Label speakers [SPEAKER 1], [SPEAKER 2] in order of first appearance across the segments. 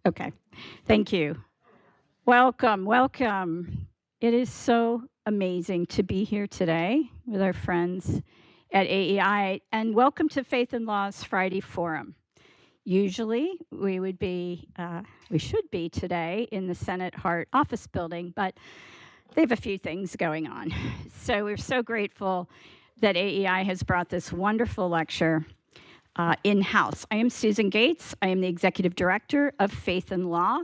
[SPEAKER 1] Okay. Thank you. Welcome, welcome. It is so amazing to be here today with our friends at AEI, and welcome to Faith and Law's Friday Forum. Usually, we should be today in the Senate Hart office building, but they have a few things going on. So we're so grateful that AEI has brought this wonderful lecture in-house. I am Susan Gates. I am the Executive Director of Faith and Law,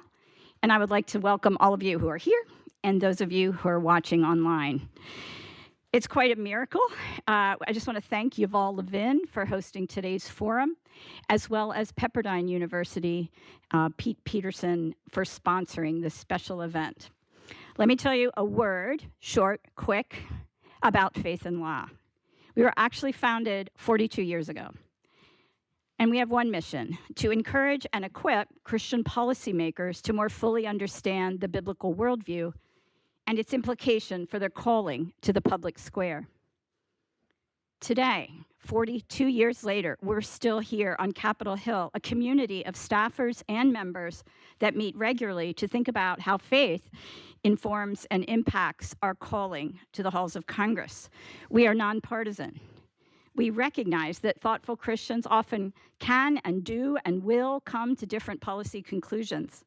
[SPEAKER 1] and I would like to welcome all of you who are here and those of you who are watching online. It's quite a miracle. I just want to thank Yuval Levin for hosting today's forum, as well as Pepperdine University, Pete Peterson, for sponsoring this special event. Let me tell you a word, short, quick, about Faith and Law. We were actually founded 42 years ago. And we have one mission: to encourage and equip Christian policymakers to more fully understand the biblical worldview and its implication for their calling to the public square. Today, 42 years later, we're still here on Capitol Hill, a community of staffers and members that meet regularly to think about how faith informs and impacts our calling to the halls of Congress. We are nonpartisan. We recognize that thoughtful Christians often can and do and will come to different policy conclusions.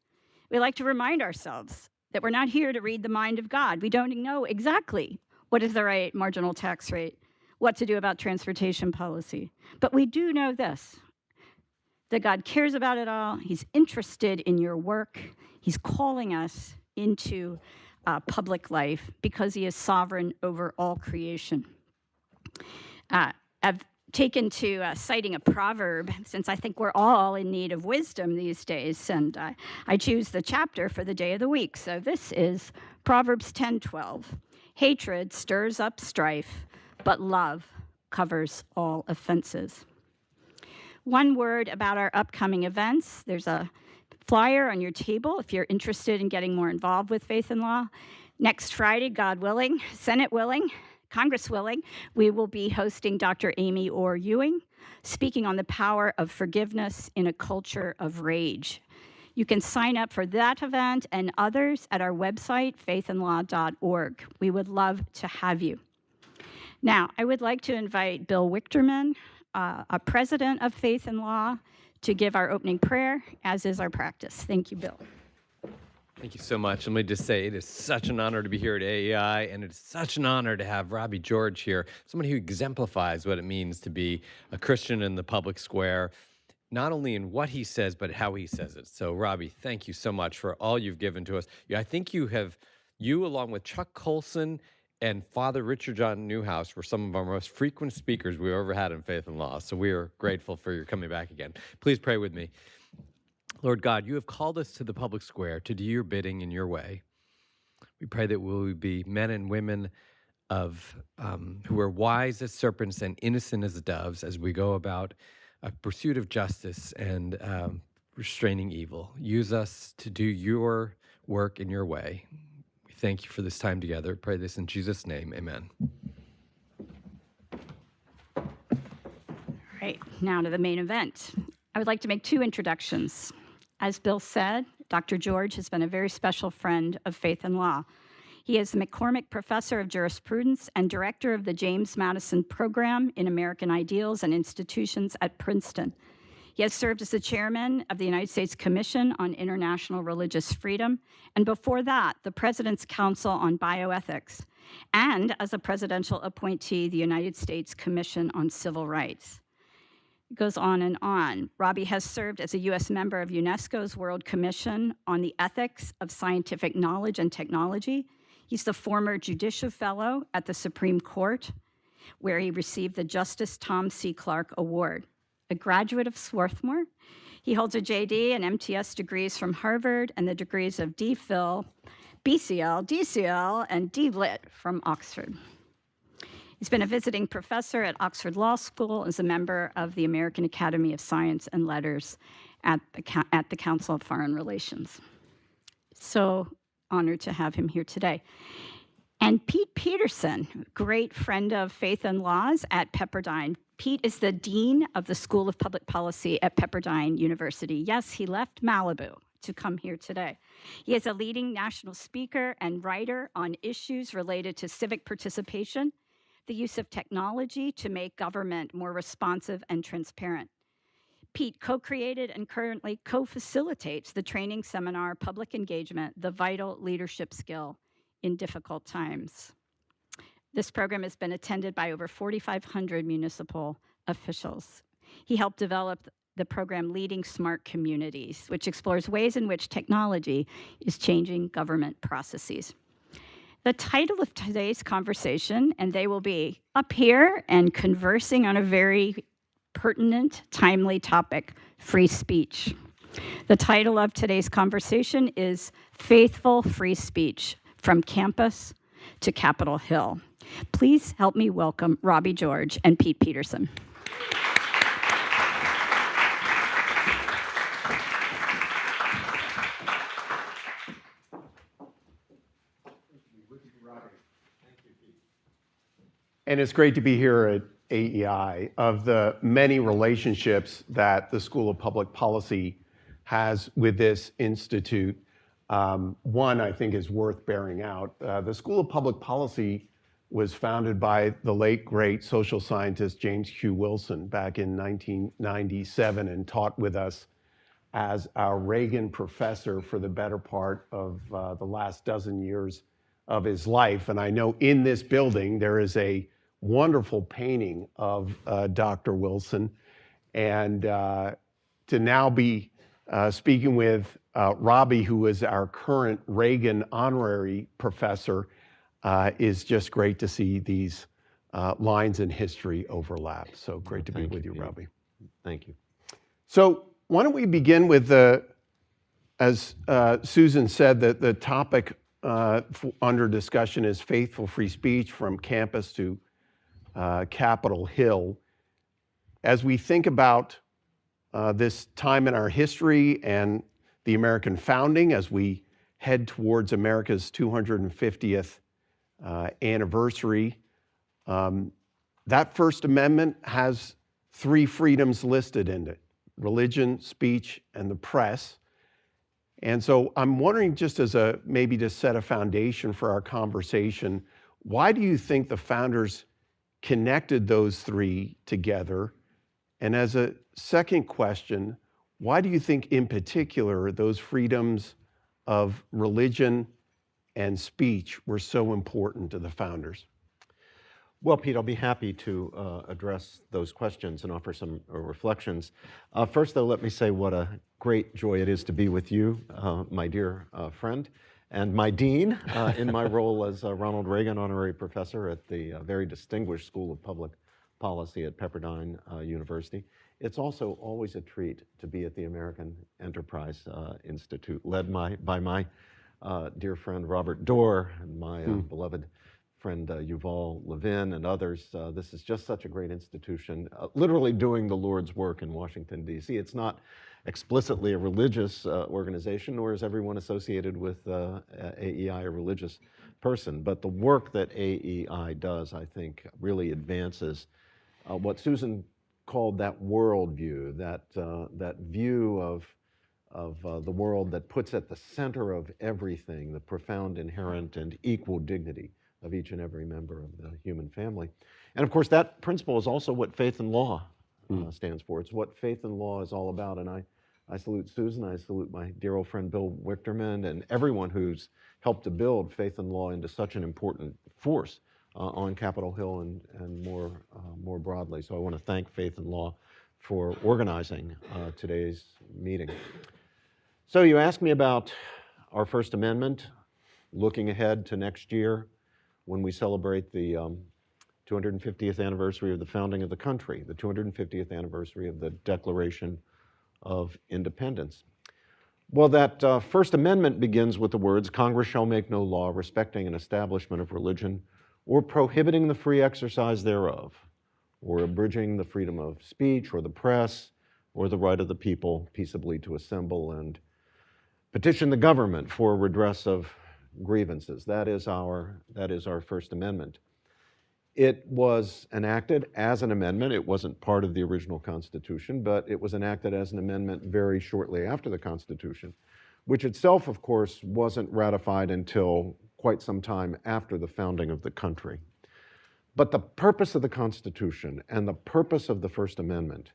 [SPEAKER 1] We like to remind ourselves that we're not here to read the mind of God. We don't know exactly what is the right marginal tax rate, what to do about transportation policy. But we do know this, that God cares about it all. He's interested in your work. He's calling us into public life because he is sovereign over all creation. I've taken to citing a proverb, since I think we're all in need of wisdom these days, and I choose the chapter for the day of the week. So this is Proverbs 10:12. Hatred stirs up strife, but love covers all offenses. One word about our upcoming events. There's a flyer on your table if you're interested in getting more involved with Faith and Law. Next Friday, God willing, Senate willing, Congress willing, we will be hosting Dr. Amy Orr Ewing, speaking on the power of forgiveness in a culture of rage. You can sign up for that event and others at our website, faithandlaw.org. We would love to have you. Now, I would like to invite Bill Wichterman, a president of Faith and Law, to give our opening prayer, as is our practice. Thank you, Bill.
[SPEAKER 2] Thank you so much. Let me just say, it is such an honor to be here at AEI, and it's such an honor to have Robbie George here, somebody who exemplifies what it means to be a Christian in the public square, not only in what he says, but how he says it. So, Robbie, thank you so much for all you've given to us. I think you, along with Chuck Colson and Father Richard John Newhouse, were some of our most frequent speakers we've ever had in Faith and Law. So we are grateful for your coming back again. Please pray with me. Lord God, you have called us to the public square to do your bidding in your way. We pray that we will be men and women who are wise as serpents and innocent as doves as we go about a pursuit of justice and restraining evil. Use us to do your work in your way. We thank you for this time together. Pray this in Jesus' name. Amen.
[SPEAKER 1] All right, now to the main event. I would like to make two introductions. As Bill said, Dr. George has been a very special friend of Faith and Law. He is the McCormick Professor of Jurisprudence and Director of the James Madison Program in American Ideals and Institutions at Princeton. He has served as the chairman of the United States Commission on International Religious Freedom, and before that, the President's Council on Bioethics, and as a presidential appointee, the United States Commission on Civil Rights. It goes on and on. Robbie has served as a U.S. member of UNESCO's World Commission on the Ethics of Scientific Knowledge and Technology. He's the former Judicial Fellow at the Supreme Court, where he received the Justice Tom C. Clark Award. A graduate of Swarthmore, he holds a JD and MTS degrees from Harvard and the degrees of DPhil, BCL, DCL, and DLit from Oxford. He's been a visiting professor at Oxford Law School as a member of the American Academy of Science and Letters at the Council of Foreign Relations. So honored to have him here today. And Pete Peterson, great friend of Faith and Laws at Pepperdine. Pete is the Dean of the School of Public Policy at Pepperdine University. Yes, he left Malibu to come here today. He is a leading national speaker and writer on issues related to civic participation, the use of technology to make government more responsive and transparent. Pete co-created and currently co-facilitates the training seminar, Public Engagement, the Vital Leadership Skill in Difficult Times. This program has been attended by over 4,500 municipal officials. He helped develop the program Leading Smart Communities, which explores ways in which technology is changing government processes. The title of today's conversation, and they will be up here and conversing on a very pertinent, timely topic, free speech. The title of today's conversation is Faithful Free Speech, From Campus to Capitol Hill. Please help me welcome Robbie George and Pete Peterson.
[SPEAKER 3] And it's great to be here at AEI. Of the many relationships that the School of Public Policy has with this institute, one I think is worth bearing out. The School of Public Policy was founded by the late, great social scientist James Q. Wilson back in 1997 and taught with us as our Reagan professor for the better part of the last dozen years of his life. And I know in this building there is a wonderful painting of Dr. Wilson. And to now be speaking with Robbie, who is our current Reagan honorary professor, is just great to see these lines in history overlap. So great to be with you, Robbie.
[SPEAKER 4] Thank you.
[SPEAKER 3] So why don't we begin with as Susan said, that the topic under discussion is faithful free speech from campus to Capitol Hill. As we think about this time in our history and the American founding, as we head towards America's 250th anniversary, that First Amendment has three freedoms listed in it: religion, speech, and the press. And so I'm wondering, just as maybe to set a foundation for our conversation, why do you think the founders connected those three together? And as a second question, why do you think in particular those freedoms of religion and speech were so important to the founders?
[SPEAKER 4] Well, Pete, I'll be happy to address those questions and offer some reflections. First, though, let me say what a great joy it is to be with you, my dear friend, and my dean in my role as Ronald Reagan Honorary Professor at the very distinguished School of Public Policy at Pepperdine University. It's also always a treat to be at the American Enterprise Institute, led by my dear friend Robert Dorr and my beloved friend Yuval Levin and others. This is just such a great institution, literally doing the Lord's work in Washington, D.C. It's not explicitly a religious organization, nor is everyone associated with AEI a religious person. But the work that AEI does, I think, really advances what Susan called that worldview, that view of the world that puts at the center of everything the profound, inherent, and equal dignity of each and every member of the human family. And of course, that principle is also what faith and law stands for. It's what faith and law is all about. And I salute Susan, I salute my dear old friend Bill Wichterman, and everyone who's helped to build faith and law into such an important force on Capitol Hill and more broadly. So I want to thank Faith and Law for organizing today's meeting. So you asked me about our First Amendment, looking ahead to next year when we celebrate the 250th anniversary of the founding of the country, the 250th anniversary of the Declaration of Independence. Well, that First Amendment begins with the words, "Congress shall make no law respecting an establishment of religion or prohibiting the free exercise thereof, or abridging the freedom of speech or the press, or the right of the people peaceably to assemble and petition the government for redress of grievances." That is our First Amendment. It was enacted as an amendment. It wasn't part of the original Constitution, but it was enacted as an amendment very shortly after the Constitution, which itself, of course, wasn't ratified until quite some time after the founding of the country. But the purpose of the Constitution and the purpose of the First Amendment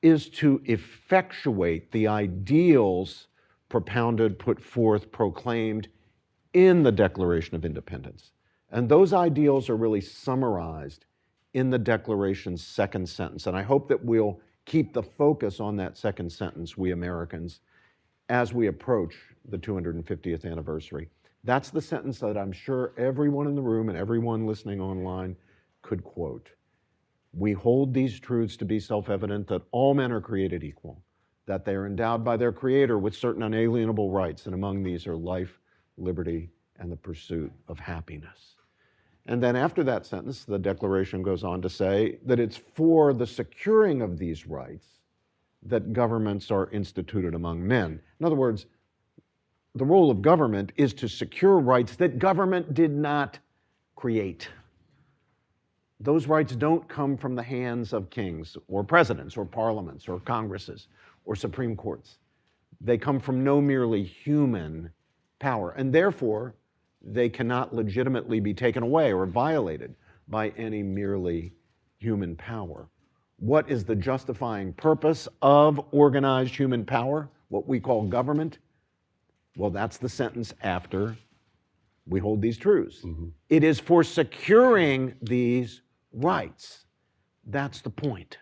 [SPEAKER 4] is to effectuate the ideals propounded, put forth, proclaimed in the Declaration of Independence. And those ideals are really summarized in the Declaration's second sentence. And I hope that we'll keep the focus on that second sentence, we Americans, as we approach the 250th anniversary. That's the sentence that I'm sure everyone in the room and everyone listening online could quote. We hold these truths to be self-evident, that all men are created equal, that they are endowed by their Creator with certain unalienable rights, and among these are life, liberty, and the pursuit of happiness. And then after that sentence, the Declaration goes on to say that it's for the securing of these rights that governments are instituted among men. In other words, the role of government is to secure rights that government did not create. Those rights don't come from the hands of kings or presidents or parliaments or congresses or Supreme Courts. They come from no merely human power, and therefore they cannot legitimately be taken away or violated by any merely human power. What is the justifying purpose of organized human power, what we call government? Well, that's the sentence after we hold these truths. It is for securing these rights. That's the point.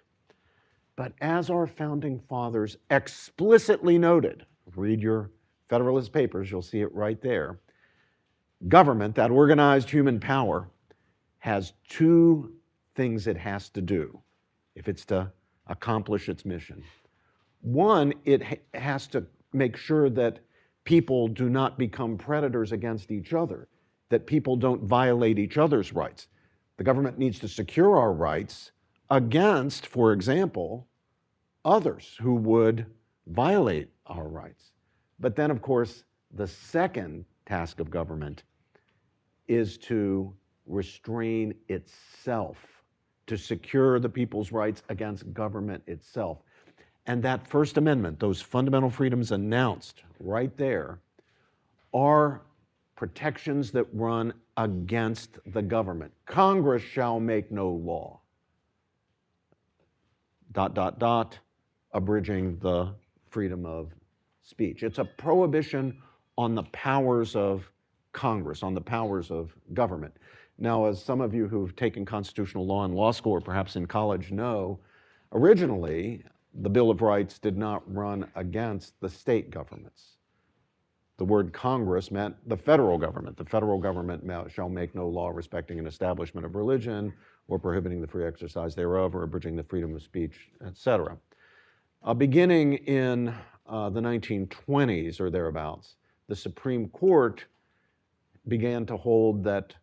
[SPEAKER 4] But as our founding fathers explicitly noted, read your Federalist Papers, you'll see it right there, government, that organized human power, has two things it has to do if it's to accomplish its mission. One, it has to make sure that people do not become predators against each other, that people don't violate each other's rights. The government needs to secure our rights against, for example, others who would violate our rights. But then, of course, the second task of government is to restrain itself, to secure the people's rights against government itself. And that First Amendment, those fundamental freedoms announced right there, are protections that run against the government. Congress shall make no law. ... abridging the freedom of speech. It's a prohibition on the powers of Congress, on the powers of government. Now, as some of you who've taken constitutional law in law school or perhaps in college know, originally, the Bill of Rights did not run against the state governments. The word Congress meant the federal government. The federal government shall make no law respecting an establishment of religion or prohibiting the free exercise thereof or abridging the freedom of speech, etc. Beginning in the 1920s or thereabouts, the Supreme Court began to hold that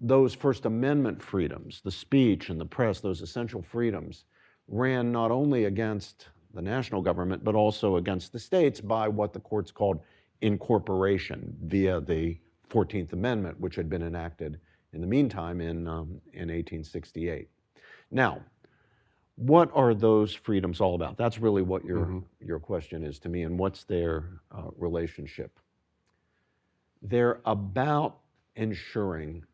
[SPEAKER 4] those First Amendment freedoms, the speech and the press, those essential freedoms, ran not only against the national government, but also against the states by what the courts called incorporation via the 14th Amendment, which had been enacted in the meantime in 1868. Now, what are those freedoms all about? That's really what your question is to me, and what's their relationship? They're about ensuring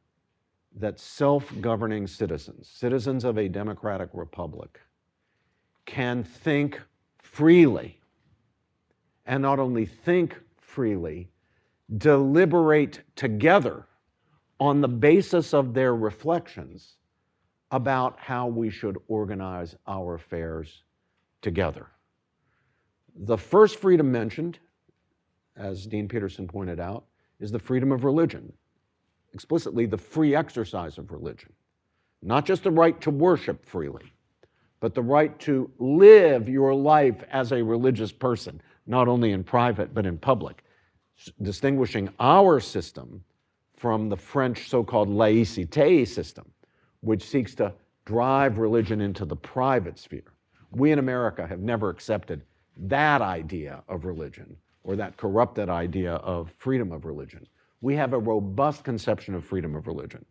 [SPEAKER 4] that self-governing citizens, citizens of a democratic republic, can think freely, and not only think freely, deliberate together on the basis of their reflections about how we should organize our affairs together. The first freedom mentioned, as Dean Peterson pointed out, is the freedom of religion, explicitly the free exercise of religion. Not just the right to worship freely, but the right to live your life as a religious person, not only in private but in public, distinguishing our system from the French so-called laïcité system, which seeks to drive religion into the private sphere. We in America have never accepted that idea of religion or that corrupted idea of freedom of religion. We have a robust conception of freedom of religion.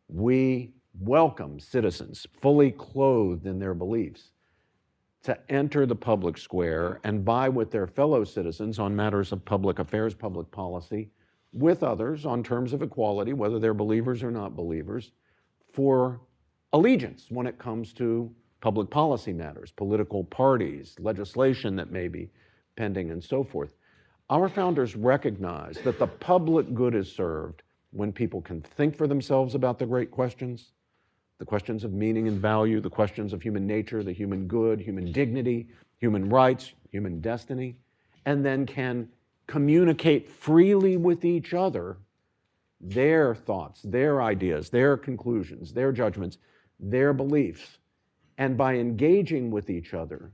[SPEAKER 4] We welcome citizens fully clothed in their beliefs to enter the public square and vie with their fellow citizens on matters of public affairs, public policy, with others on terms of equality, whether they're believers or not believers, for allegiance when it comes to public policy matters, political parties, legislation that may be pending, and so forth. Our founders recognized that the public good is served when people can think for themselves about the great questions, the questions of meaning and value, the questions of human nature, the human good, human dignity, human rights, human destiny, and then can communicate freely with each other their thoughts, their ideas, their conclusions, their judgments, their beliefs. And by engaging with each other,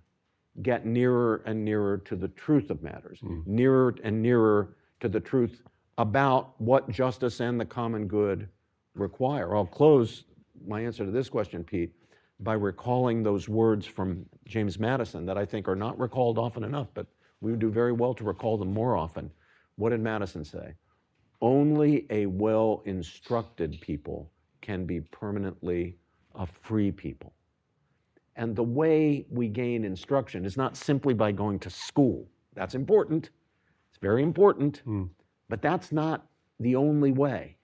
[SPEAKER 4] get nearer and nearer to the truth of matters, nearer and nearer to the truth about what justice and the common good require. I'll close my answer to this question, Pete, by recalling those words from James Madison that I think are not recalled often enough, but we would do very well to recall them more often. What did Madison say? Only a well-instructed people can be permanently a free people. And the way we gain instruction is not simply by going to school. That's important. It's very important. But that's not the only way.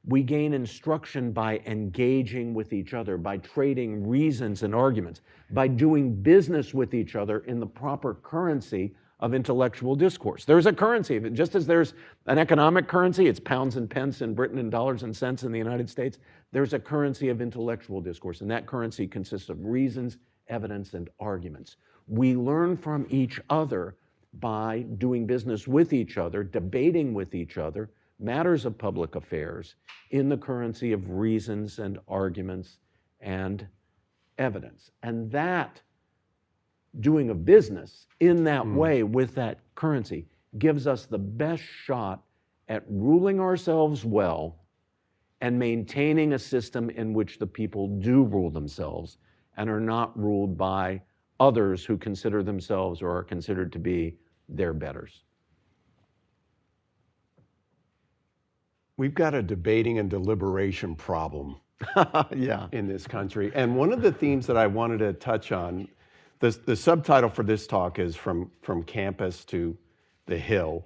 [SPEAKER 4] We gain instruction by engaging with each other, by trading reasons and arguments, by doing business with each other in the proper currency of intellectual discourse. There's a currency, just as there's an economic currency, it's pounds and pence in Britain and dollars and cents in the United States, there's a currency of intellectual discourse, and that currency consists of reasons, evidence, and arguments. We learn from each other by doing business with each other, debating with each other, matters of public affairs in the currency of reasons and arguments and evidence. And that doing of business in that way with that currency gives us the best shot at ruling ourselves well and maintaining a system in which the people do rule themselves and are not ruled by others who consider themselves or are considered to be their betters.
[SPEAKER 3] We've got a debating and deliberation problem
[SPEAKER 4] Yeah.
[SPEAKER 3] in this country. And one of the themes that I wanted to touch on, the subtitle for this talk is From Campus to the Hill,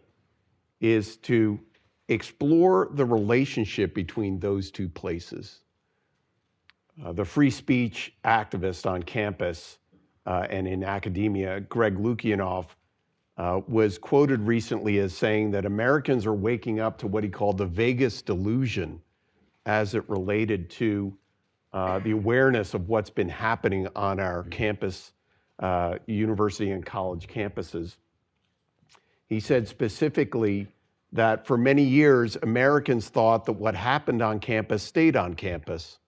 [SPEAKER 3] is to explore the relationship between those two places. The free speech activist on campus and in academia, Greg Lukianoff, was quoted recently as saying that Americans are waking up to what he called the Vegas delusion as it related to the awareness of what's been happening on our campus, university and college campuses. He said specifically that for many years, Americans thought that what happened on campus stayed on campus.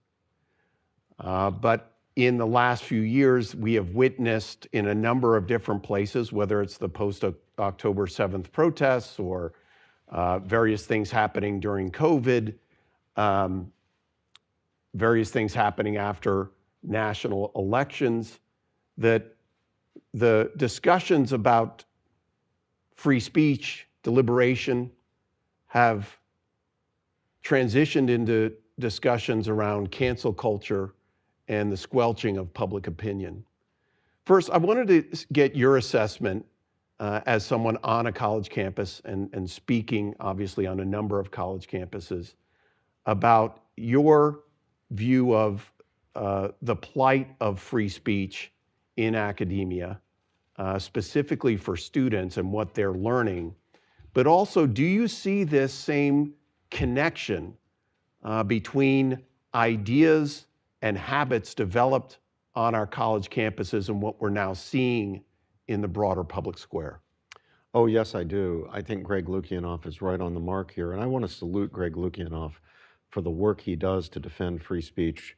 [SPEAKER 3] But in the last few years, we have witnessed in a number of different places, whether it's the post-October 7th protests or various things happening during COVID, various things happening after national elections, that the discussions about free speech, deliberation, have transitioned into discussions around cancel culture and the squelching of public opinion. First, I wanted to get your assessment as someone on a college campus and speaking obviously on a number of college campuses about your view of the plight of free speech in academia, specifically for students and what they're learning. But also, do you see this same connection between ideas and habits developed on our college campuses and what we're now seeing in the broader public square?
[SPEAKER 4] Oh, yes, I do. I think Greg Lukianoff is right on the mark here. And I want to salute Greg Lukianoff for the work he does to defend free speech,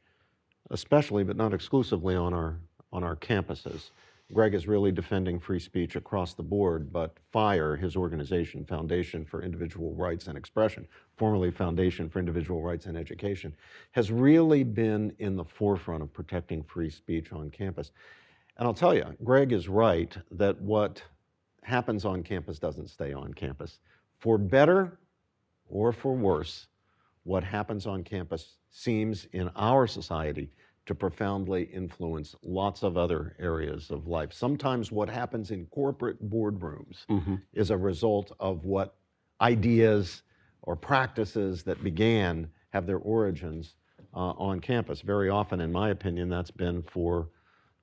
[SPEAKER 4] especially but not exclusively on our campuses. Greg is really defending free speech across the board, but FIRE, his organization, Foundation for Individual Rights and Expression, formerly Foundation for Individual Rights and Education, has really been in the forefront of protecting free speech on campus. And I'll tell you, Greg is right that what happens on campus doesn't stay on campus. For better or for worse, what happens on campus seems in our society to profoundly influence lots of other areas of life. Sometimes what happens in corporate boardrooms is a result of what ideas or practices that began have their origins on campus. Very often, in my opinion, that's been for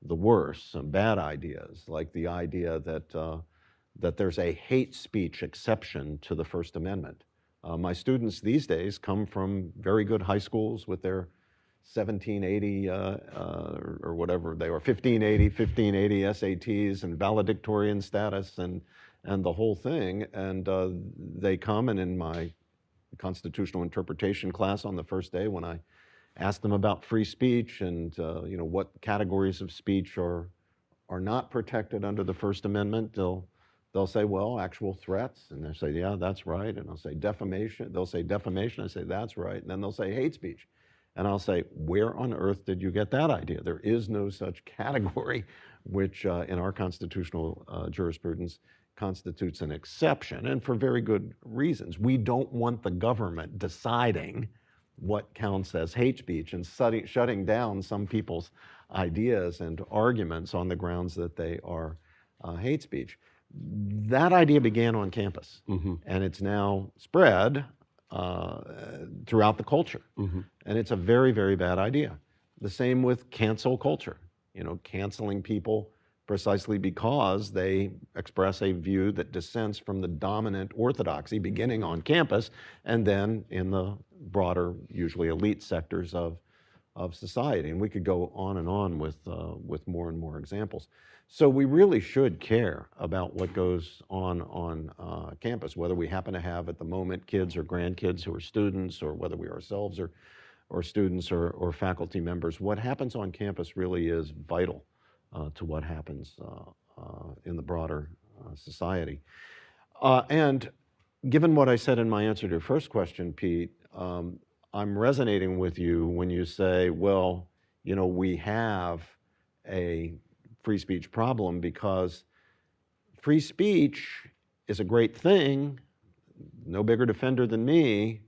[SPEAKER 4] the worst, some bad ideas, like the idea that there's a hate speech exception to the First Amendment. My students these days come from very good high schools with their 1780 or whatever they were, 1580 SATs and valedictorian status and the whole thing. And they come, and in my constitutional interpretation class on the first day, when I asked them about free speech and what categories of speech are not protected under the First Amendment, they'll say, well, actual threats, and they'll say, yeah, that's right, and I'll say defamation. They'll say defamation. I say, that's right, and then they'll say hate speech, and I'll say, where on earth did you get that idea? There is no such category, which in our constitutional jurisprudence constitutes an exception, and for very good reasons. We don't want the government deciding what counts as hate speech and shutting down some people's ideas and arguments on the grounds that they are hate speech. That idea began on campus, and it's now spread throughout the culture. And it's a very, very bad idea. The same with cancel culture, canceling people precisely because they express a view that dissents from the dominant orthodoxy, beginning on campus and then in the broader, usually elite sectors of society. And we could go on and on with more and more examples. So we really should care about what goes on campus, whether we happen to have at the moment kids or grandkids who are students, or whether we ourselves are students or faculty members. What happens on campus really is vital to what happens in the broader society. And given what I said in my answer to your first question, Pete, I'm resonating with you when you say, well, we have a free speech problem because free speech is a great thing, no bigger defender than me,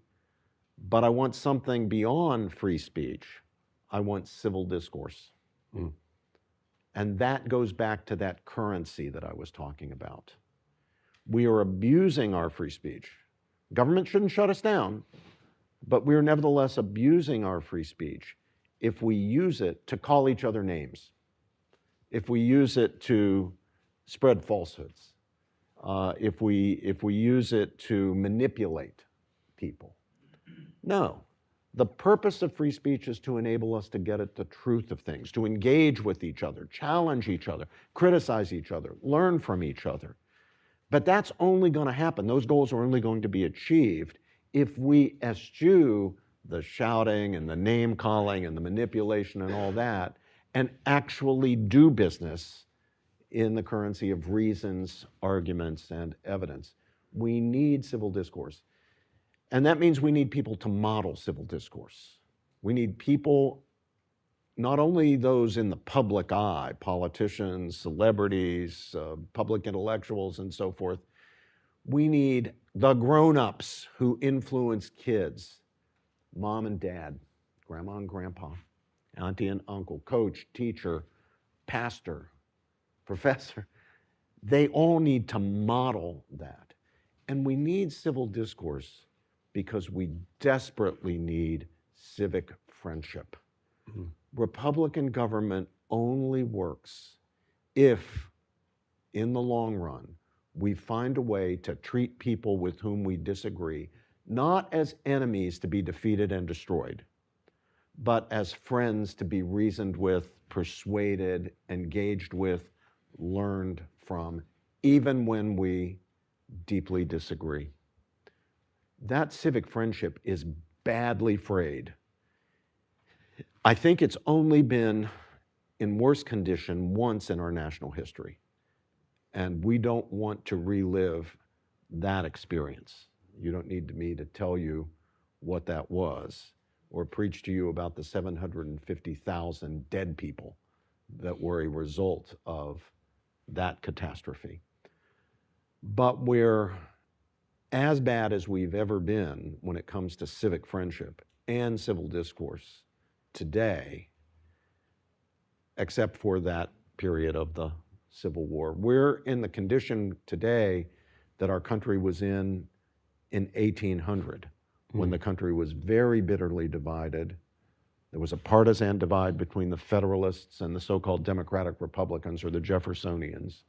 [SPEAKER 4] but I want something beyond free speech. I want civil discourse. And that goes back to that currency that I was talking about. We are abusing our free speech. Government shouldn't shut us down, but we are nevertheless abusing our free speech if we use it to call each other names, if we use it to spread falsehoods, if we use it to manipulate people. No. The purpose of free speech is to enable us to get at the truth of things, to engage with each other, challenge each other, criticize each other, learn from each other. But that's only going to happen. Those goals are only going to be achieved if we eschew the shouting and the name calling and the manipulation and all that, and actually do business in the currency of reasons, arguments, and evidence. We need civil discourse. And that means we need people to model civil discourse. We need people, not only those in the public eye, politicians, celebrities, public intellectuals, and so forth. We need the grown-ups who influence kids, mom and dad, grandma and grandpa, auntie and uncle, coach, teacher, pastor, professor. They all need to model that. And we need civil discourse because we desperately need civic friendship. Republican government only works if, in the long run, we find a way to treat people with whom we disagree, not as enemies to be defeated and destroyed, but as friends to be reasoned with, persuaded, engaged with, learned from, even when we deeply disagree. That civic friendship is badly frayed. I think it's only been in worse condition once in our national history. And we don't want to relive that experience. You don't need me to tell you what that was or preach to you about the 750,000 dead people that were a result of that catastrophe. But we're as bad as we've ever been when it comes to civic friendship and civil discourse today except for that period of the Civil War. We're in the condition today that our country was in 1800, when the country was very bitterly divided. There was a partisan divide between the Federalists and the so-called Democratic Republicans, or the Jeffersonians.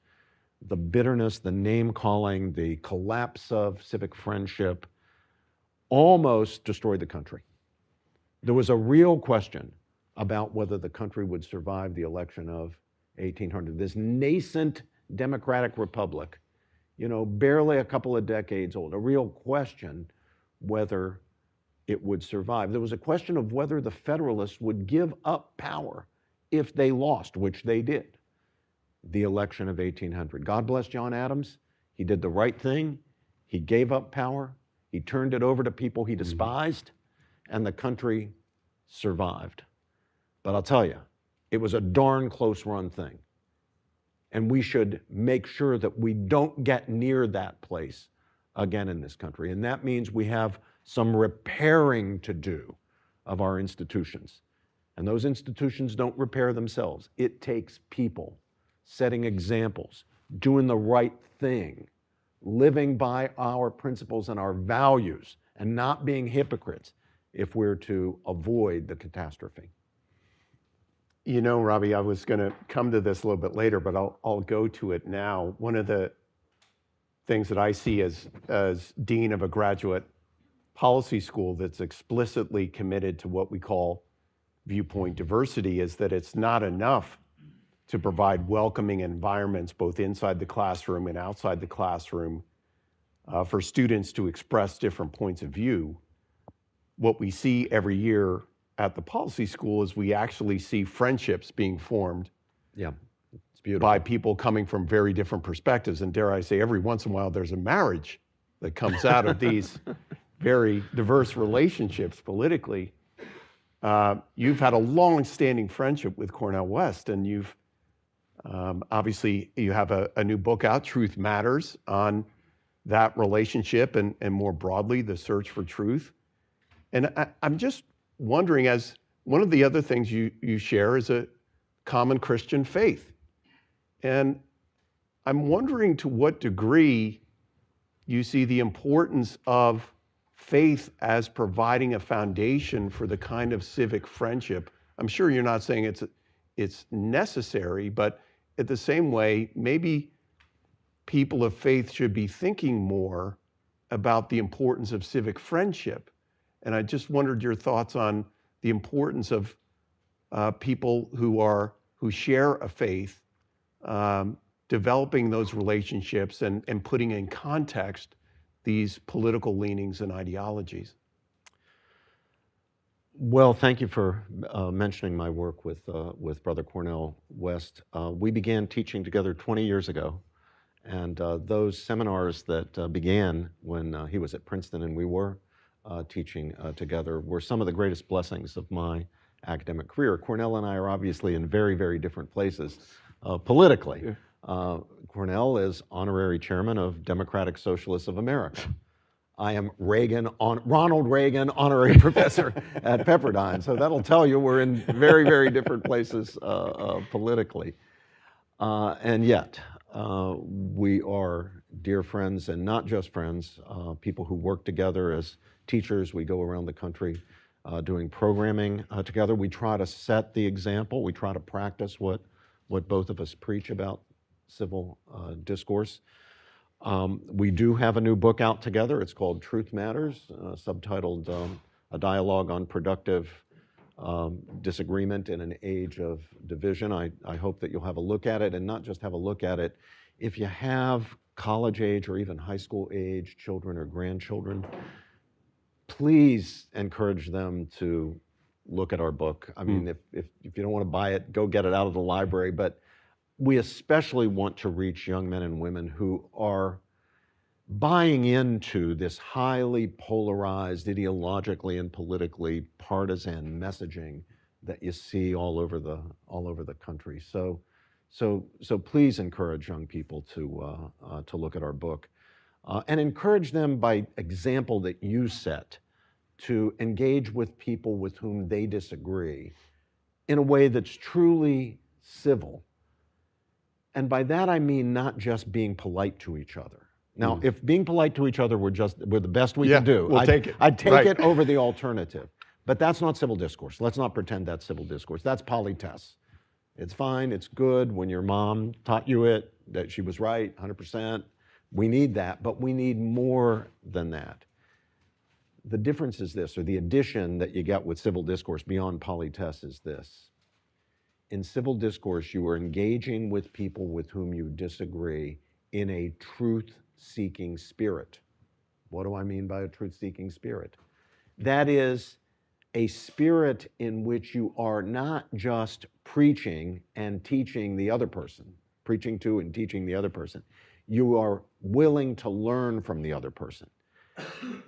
[SPEAKER 4] The bitterness, the name-calling, the collapse of civic friendship almost destroyed the country. There was a real question about whether the country would survive the election of 1800. This nascent democratic republic, barely a couple of decades old, a real question whether it would survive. There was a question of whether the Federalists would give up power if they lost, which they did, the election of 1800. God bless John Adams. He did the right thing. He gave up power. He turned it over to people he despised, and the country survived. But I'll tell you, it was a darn close run thing. And we should make sure that we don't get near that place again in this country. And that means we have some repairing to do of our institutions. And those institutions don't repair themselves. It takes people setting examples, doing the right thing, living by our principles and our values, and not being hypocrites if we're to avoid the catastrophe.
[SPEAKER 3] Robbie, I was going to come to this a little bit later, but I'll go to it now. One of the things that I see as dean of a graduate policy school that's explicitly committed to what we call viewpoint diversity is that it's not enough to provide welcoming environments both inside the classroom and outside the classroom for students to express different points of view. What we see every year at the policy school is we actually see friendships being formed
[SPEAKER 4] It's beautiful.
[SPEAKER 3] by people coming from very different perspectives. And dare I say, every once in a while, there's a marriage that comes out of these very diverse relationships politically. You've had a long-standing friendship with Cornel West, and you've obviously, you have a new book out, Truth Matters, on that relationship and more broadly, the search for truth. And I'm just wondering, as one of the other things you share is a common Christian faith. And I'm wondering to what degree you see the importance of faith as providing a foundation for the kind of civic friendship. I'm sure you're not saying it's necessary, but at the same way, maybe people of faith should be thinking more about the importance of civic friendship. And I just wondered your thoughts on the importance of people who share a faith, developing those relationships and putting in context these political leanings and ideologies.
[SPEAKER 4] Well, thank you for mentioning my work with Brother Cornel West. We began teaching together 20 years ago, and those seminars that began when he was at Princeton and we were teaching together were some of the greatest blessings of my academic career. Cornel and I are obviously in very, very different places politically. Cornel is honorary chairman of Democratic Socialists of America. I am Ronald Reagan honorary professor at Pepperdine. So that'll tell you we're in very, very different places politically. And yet, we are dear friends, and not just friends, people who work together as teachers. We go around the country doing programming together. We try to set the example. We try to practice what both of us preach about civil discourse. We do have a new book out together. It's called Truth Matters, subtitled A Dialogue on Productive Disagreement in an Age of Division. I hope that you'll have a look at it, and not just have a look at it. If you have college age or even high school age children or grandchildren, please encourage them to look at our book. I mean, if you don't want to buy it, go get it out of the library. But we especially want to reach young men and women who are buying into this highly polarized, ideologically and politically partisan messaging that you see all over the country. So please encourage young people to look at our book, and encourage them by example that you set to engage with people with whom they disagree in a way that's truly civil. And by that I mean not just being polite to each other. Now, if being polite to each other were the best we could do,
[SPEAKER 3] we'll take it.
[SPEAKER 4] I'd take
[SPEAKER 3] Right.
[SPEAKER 4] it over the alternative. But that's not civil discourse. Let's not pretend that's civil discourse. That's politesse. It's fine, it's good when your mom taught you it, that she was right, 100%. We need that, but we need more than that. The difference is this, or the addition that you get with civil discourse beyond politesse is this. In civil discourse, you are engaging with people with whom you disagree in a truth-seeking spirit. What do I mean by a truth-seeking spirit? That is a spirit in which you are not just preaching and teaching the other person, preaching to and teaching the other person. You are willing to learn from the other person.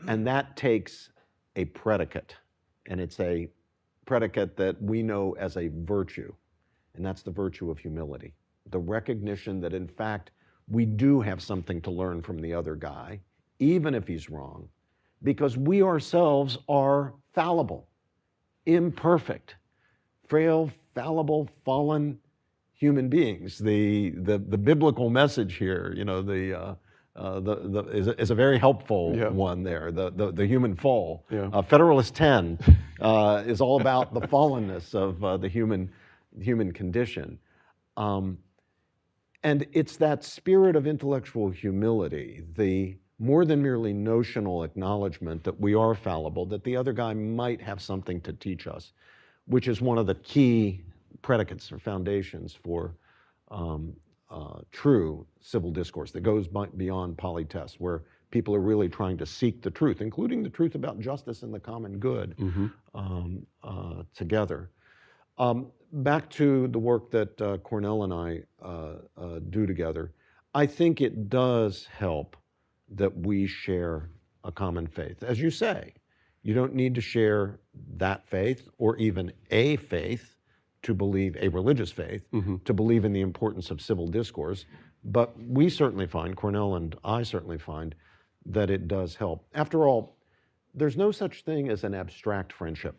[SPEAKER 4] And that takes a predicate, and it's a predicate that we know as a virtue, and that's the virtue of humility. The recognition that, in fact, we do have something to learn from the other guy, even if he's wrong, because we ourselves are fallible, imperfect, frail, fallible, fallen human beings. The biblical message here, you know, is a very helpful one there. The human fall. Federalist 10 is all about the fallenness of the human condition. And it's that spirit of intellectual humility, the more than merely notional acknowledgement that we are fallible, that the other guy might have something to teach us, which is one of the key predicates or foundations for true civil discourse that goes beyond politesse, where people are really trying to seek the truth, including the truth about justice and the common good, together. Back to the work that Cornell and I do together, I think it does help that we share a common faith. As you say, you don't need to share that faith or even a faith to believe, a religious faith, to believe in the importance of civil discourse. But we certainly find, Cornell and I certainly find, that it does help. After all, there's no such thing as an abstract friendship,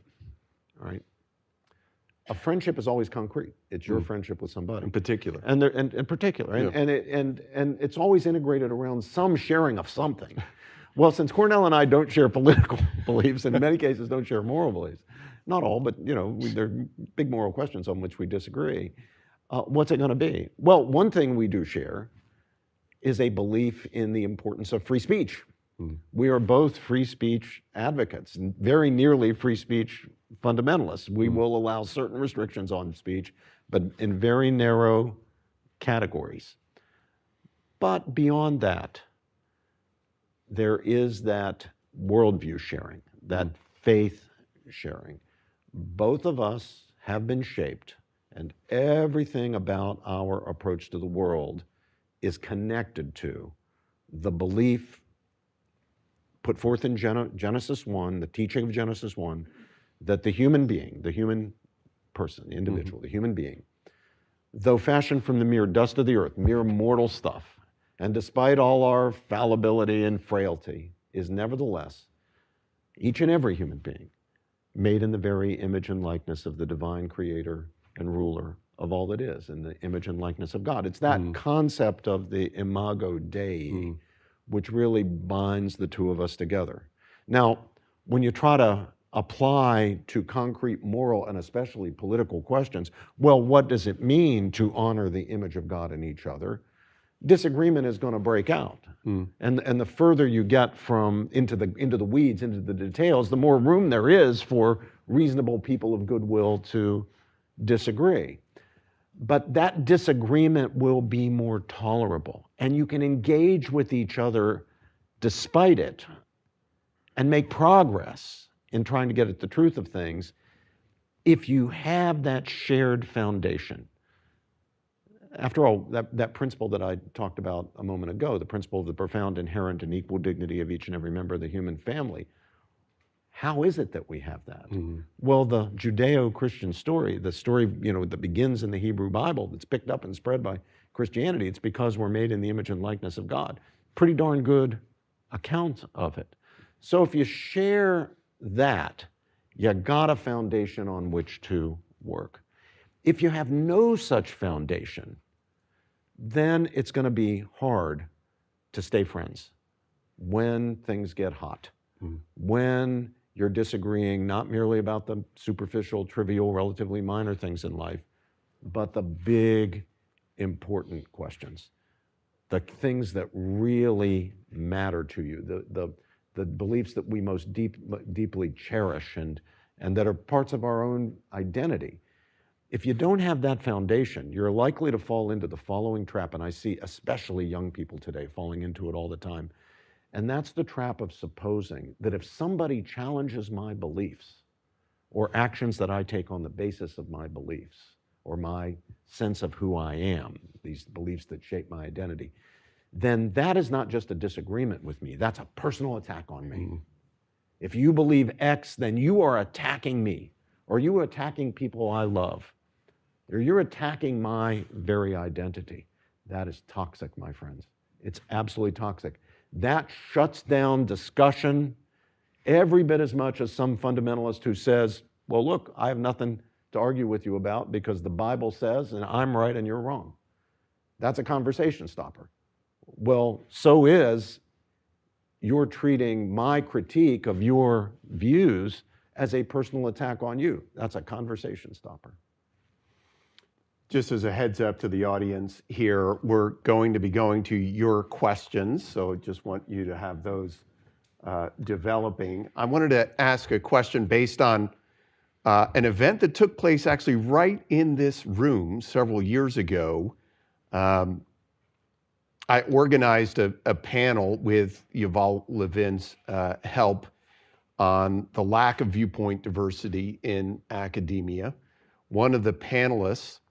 [SPEAKER 4] right? A friendship is always concrete. It's your friendship with somebody.
[SPEAKER 3] In particular.
[SPEAKER 4] And in particular. And it's always integrated around some sharing of something. Well, since Cornell and I don't share political beliefs, and in many cases don't share moral beliefs, not all, but you know, there are big moral questions on which we disagree. What's it going to be? Well, one thing we do share is a belief in the importance of free speech. We are both free speech advocates, and very nearly free speech fundamentalists. We will allow certain restrictions on speech, but in very narrow categories. But beyond that, there is that worldview sharing, that faith sharing. Both of us have been shaped, and everything about our approach to the world is connected to the belief put forth in Genesis 1, the teaching of Genesis 1, that the human being, the human person, the individual, the human being, though fashioned from the mere dust of the earth, mere mortal stuff, and despite all our fallibility and frailty, is nevertheless, each and every human being, made in the very image and likeness of the divine creator and ruler of all that is, in the image and likeness of God. It's that concept of the imago Dei, which really binds the two of us together. Now, when you try to apply to concrete moral and especially political questions, well, what does it mean to honor the image of God in each other? Disagreement is going to break out. And the further you get from into the weeds, into the details, the more room there is for reasonable people of goodwill to disagree. But that disagreement will be more tolerable, and you can engage with each other despite it and make progress in trying to get at the truth of things if you have that shared foundation. After all, that principle that I talked about a moment ago, the principle of the profound, inherent, and equal dignity of each and every member of the human family, how is it that we have that? Well, the Judeo-Christian story, the story that begins in the Hebrew Bible, that's picked up and spread by Christianity, it's because we're made in the image and likeness of God. Pretty darn good account of it. So if you share that, you got a foundation on which to work. If you have no such foundation, then it's going to be hard to stay friends when things get hot, when you're disagreeing not merely about the superficial, trivial, relatively minor things in life, but the big, important questions, the things that really matter to you, the beliefs that we most deeply cherish and that are parts of our own identity. If you don't have that foundation, you're likely to fall into the following trap, and I see especially young people today falling into it all the time, and that's the trap of supposing that if somebody challenges my beliefs or actions that I take on the basis of my beliefs or my sense of who I am, these beliefs that shape my identity, then that is not just a disagreement with me, that's a personal attack on me. If you believe X, then you are attacking me, or you are attacking people I love, or you're attacking my very identity. That is toxic, my friends. It's absolutely toxic. That shuts down discussion every bit as much as some fundamentalist who says, well, look, I have nothing to argue with you about because the Bible says, and I'm right and you're wrong. That's a conversation stopper. Well, so is you're treating my critique of your views as a personal attack on you. That's a conversation stopper.
[SPEAKER 3] Just as a heads up to the audience here, we're going to be going to your questions, so I just want you to have those developing. I wanted to ask a question based on an event that took place actually right in this room several years ago. I organized a panel with Yuval Levin's help on the lack of viewpoint diversity in academia. One of the panelists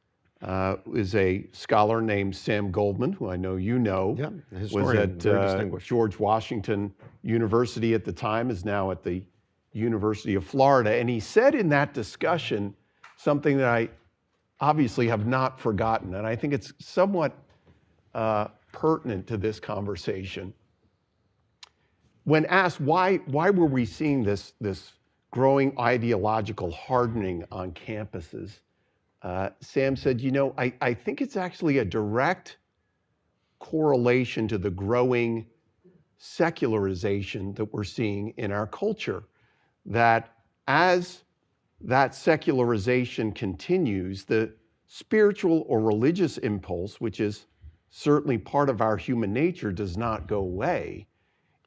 [SPEAKER 3] is a scholar named Sam Goldman, who I know you know.
[SPEAKER 4] Yeah, a
[SPEAKER 3] was
[SPEAKER 4] historian,
[SPEAKER 3] at
[SPEAKER 4] very distinguished.
[SPEAKER 3] George Washington University at the time, is now at the University of Florida. And he said in that discussion something that I obviously have not forgotten, and I think it's somewhat pertinent to this conversation. When asked why were we seeing this growing ideological hardening on campuses, Sam said, I think it's actually a direct correlation to the growing secularization that we're seeing in our culture. That as that secularization continues, the spiritual or religious impulse, which is certainly part of our human nature, does not go away.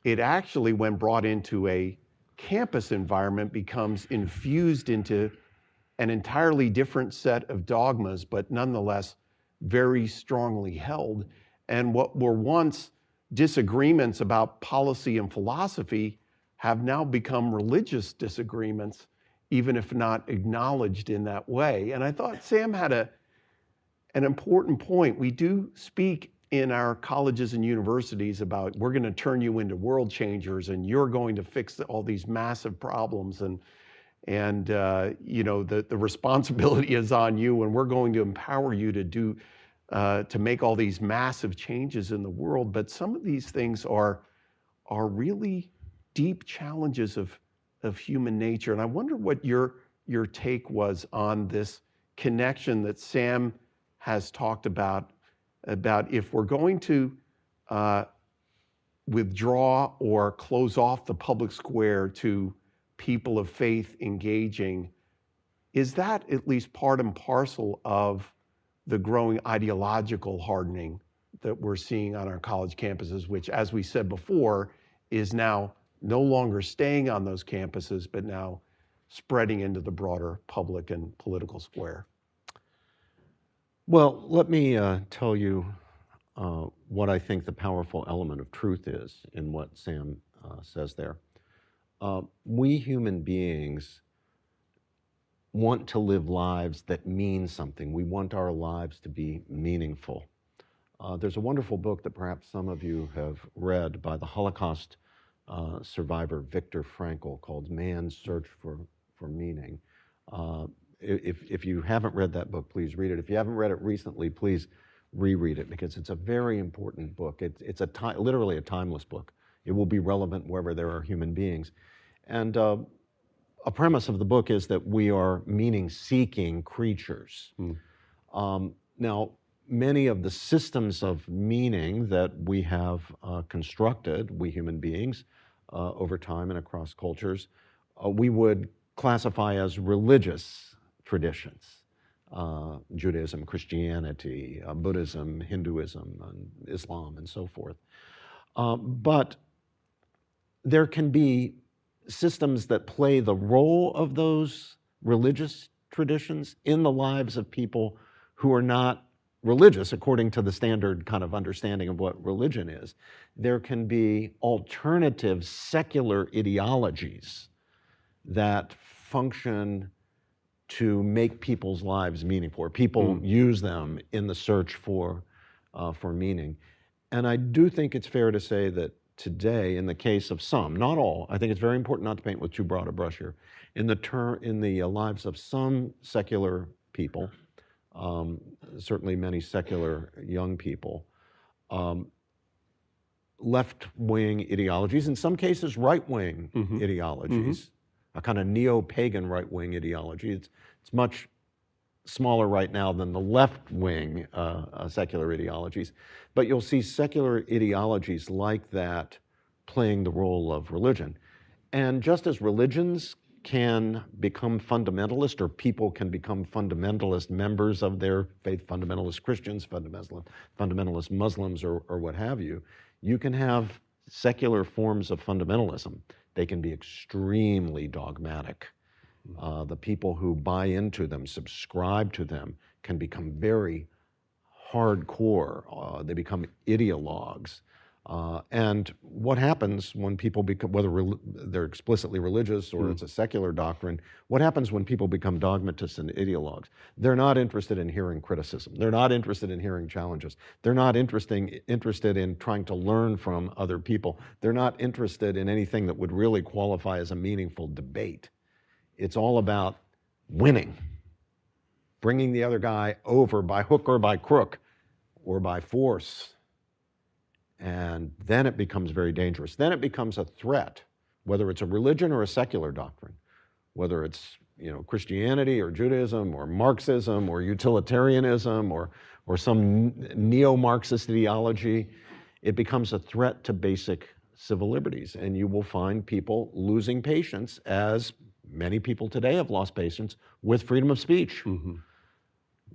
[SPEAKER 3] It actually, when brought into a campus environment, becomes infused into an entirely different set of dogmas, but nonetheless very strongly held. And what were once disagreements about policy and philosophy have now become religious disagreements, even if not acknowledged in that way. And I thought Sam had an important point. We do speak in our colleges and universities about, we're going to turn you into world changers and you're going to fix all these massive problems, and the responsibility is on you, and we're going to empower you to make all these massive changes in the world. But some of these things are really deep challenges of human nature. And I wonder what your take was on this connection that Sam has talked about if we're going to withdraw or close off the public square to people of faith engaging, is that at least part and parcel of the growing ideological hardening that we're seeing on our college campuses, which, as we said before, is now no longer staying on those campuses, but now spreading into the broader public and political square?
[SPEAKER 4] Well, let me tell you what I think the powerful element of truth is in what Sam says there. We human beings want to live lives that mean something. We want our lives to be meaningful. There's a wonderful book that perhaps some of you have read by the Holocaust survivor Viktor Frankl called Man's Search for Meaning. If you haven't read that book, please read it. If you haven't read it recently, please reread it, because it's a very important book. It's literally a timeless book. It will be relevant wherever there are human beings. And a premise of the book is that we are meaning-seeking creatures. Now, many of the systems of meaning that we have constructed, we human beings, over time and across cultures, we would classify as religious traditions. Judaism, Christianity, Buddhism, Hinduism, and Islam, and so forth. But there can be systems that play the role of those religious traditions in the lives of people who are not religious according to the standard kind of understanding of what religion is. There can be alternative secular ideologies that function to make people's lives meaningful, or people use them in the search for meaning. And I do think it's fair to say that today, in the case of some, not all, I think it's very important not to paint with too broad a brush here. In the lives of some secular people, certainly many secular young people, left-wing ideologies, in some cases right-wing ideologies, a kind of neo-pagan right-wing ideology. It's much smaller right now than the left-wing secular ideologies, but you'll see secular ideologies like that playing the role of religion. And just as religions can become fundamentalist, or people can become fundamentalist members of their faith, fundamentalist Christians, fundamentalist Muslims, or what have you, you can have secular forms of fundamentalism. They can be extremely dogmatic. The people who buy into them, subscribe to them, can become very hardcore. They become ideologues. And what happens when people become, whether they're explicitly religious or it's a secular doctrine, what happens when people become dogmatists and ideologues? They're not interested in hearing criticism. They're not interested in hearing challenges. They're not interested in trying to learn from other people. They're not interested in anything that would really qualify as a meaningful debate. It's all about winning, bringing the other guy over by hook or by crook or by force. And then it becomes very dangerous. Then it becomes a threat, whether it's a religion or a secular doctrine, whether it's Christianity or Judaism or Marxism or utilitarianism or some neo-Marxist ideology. It becomes a threat to basic civil liberties. And you will find people losing patience, as many people today have lost patience with freedom of speech.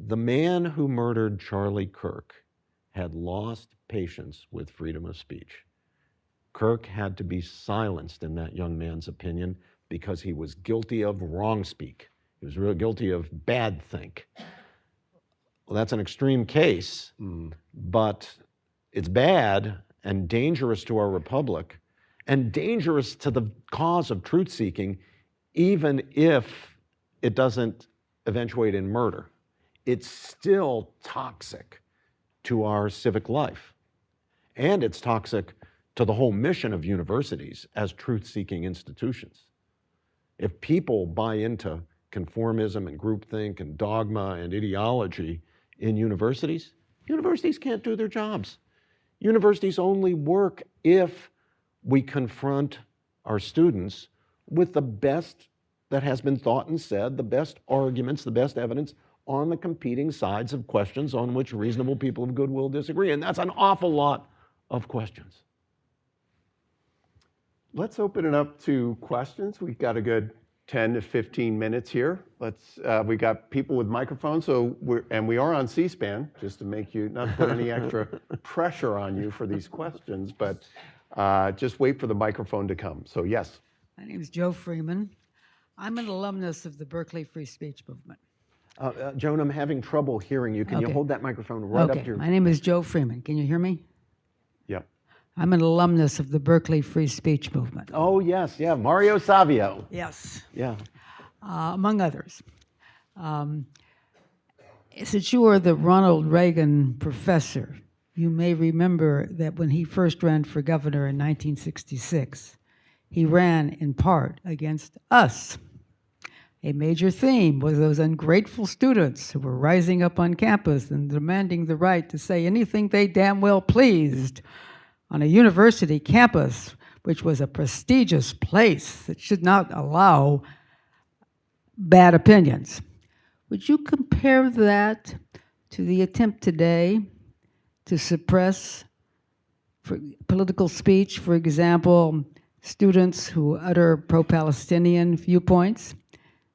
[SPEAKER 4] The man who murdered Charlie Kirk had lost patience with freedom of speech. Kirk had to be silenced, in that young man's opinion, because he was guilty of wrong speak. He was really guilty of bad think. Well, that's an extreme case, but it's bad and dangerous to our republic and dangerous to the cause of truth-seeking, even if it doesn't eventuate in murder. It's still toxic to our civic life. And it's toxic to the whole mission of universities as truth-seeking institutions. If people buy into conformism and groupthink and dogma and ideology in universities, universities can't do their jobs. Universities only work if we confront our students with the best that has been thought and said, the best arguments, the best evidence on the competing sides of questions on which reasonable people of goodwill disagree. And that's an awful lot of questions.
[SPEAKER 3] Let's open it up to questions. We've got a good 10 to 15 minutes here. We got people with microphones, we are on C-SPAN, just to make you, not to put any extra pressure on you for these questions, but just wait for the microphone to come. So yes.
[SPEAKER 5] My name is Joe Freeman. I'm an alumnus of the Berkeley Free Speech Movement.
[SPEAKER 4] Joan, I'm having trouble hearing you. Can you hold that microphone right up to your...
[SPEAKER 5] My name is Joe Freeman. Can you hear me?
[SPEAKER 3] Yep.
[SPEAKER 5] I'm an alumnus of the Berkeley Free Speech Movement.
[SPEAKER 4] Oh, yes, yeah, Mario Savio.
[SPEAKER 5] Yes.
[SPEAKER 4] Yeah.
[SPEAKER 5] Among others. Since you are the Ronald Reagan professor, you may remember that when he first ran for governor in 1966, he ran in part against us. A major theme was those ungrateful students who were rising up on campus and demanding the right to say anything they damn well pleased on a university campus, which was a prestigious place that should not allow bad opinions. Would you compare that to the attempt today to suppress political speech, for example, students who utter pro-Palestinian viewpoints?